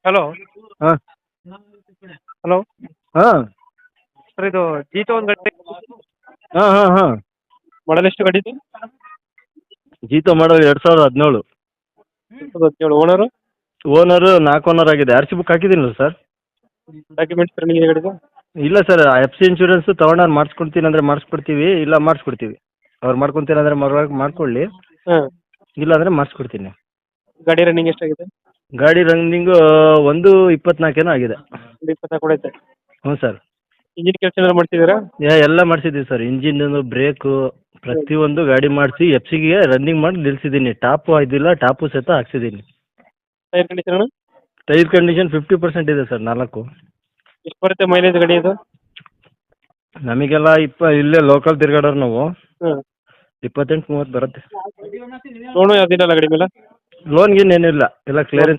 Hello. ಹಾಂ hello ಹಾಂ sir, ಇದು ಜೀತೋ ಒಂದು ಗಾಡಿ ಹಾಂ ಹಾಂ ಹಾಂ ಮಾಡಲ್ ಎಷ್ಟು ಗಾಡಿದು? Jeeto model 2017. 17 owner. Owner 4 owner ಆಗಿದೆ. ಆರ್ ಸಿ ಬುಕ್ ಹಾಕಿದ್ದೀನಲ್ಲ ಸರ್? ಡಾಕ್ಯುಮೆಂಟ್ಸ್ ರನ್ನಿಂಗ್ ಇದೆ ಗಾಡಿದು? ಇಲ್ಲ ಸರ್, ಎಫ್ ಸಿ ಇನ್ಶೂರೆನ್ಸು ತೊಗೊಂಡವ್ರು ಮಾಡಿಸ್ಕೊಡ್ತೀನಿ ಅಂದರೆ ಮಾಡಿಸ್ಕೊಡ್ತೀವಿ, ಇಲ್ಲ ಮಾಡಿಸ್ಕೊಡ್ತೀವಿ. ಅವ್ರು ಮಾಡ್ಕೊತೀನಿ ಅಂದರೆ ಮಾಡ್ಕೊಳ್ಳಿ, ಹಾಂ. ಇಲ್ಲಾಂದರೆ ಮಾಡಿಸ್ಕೊಡ್ತೀನಿ. ಗಾಡಿ ರನ್ನಿಂಗ್ ಎಷ್ಟಾಗಿದೆ? ಗಾಡಿ ರನ್ನಿಂಗು 1:24 ಏನೋ ಆಗಿದೆ. 24 ಕೊಡೈತೆ. ಹ್ಞೂ ಸರ್. ಇಂಜಿನ್ ಕೆಲಸ ಏನಾದ್ರು ಮಾಡ್ತಿದ್ದೀರಾ? ಎಲ್ಲ ಮಾಡಿಸಿದ್ದೀವಿ ಸರ್. ಇಂಜಿನ್ನು, ಬ್ರೇಕು ಪ್ರತಿಯೊಂದು ಗಾಡಿ ಮಾಡಿಸಿ ಎಫ್ ಸಿಗೆ ರನ್ನಿಂಗ್ ಮಾಡಿ ನಿಲ್ಲಿಸಿದ್ದೀನಿ. ಟಾಪು ಇದಿಲ್ಲ, ಟಾಪು ಸಹಿತ ಹಾಕ್ಸಿದ್ದೀನಿ. Tyre condition? ಟೈರ್ ಕಂಡೀಷನ್ 50% ಇದೆ ಸರ್, 4. ಎಷ್ಟು ಬರುತ್ತೆ ಮೈಲೇಜ್ ಗಾಡಿ ಇದು? ನಮಗೆಲ್ಲ ಇಲ್ಲೇ ಲೋಕಲ್ ತಿರ್ಗಾಡೋರು ನಾವು. ಹಾಂ. 28-30 ಬರುತ್ತೆ. ಲೋನು ಯಾವ್ದಿಲ್ಲ ಗಾಡಿ ಮೇಲೆ? ಲೋನ್ ಗೀನ್ ಏನಿಲ್ಲ, ಎಲ್ಲ ಕ್ಲಿಯರೆನ್ಸ್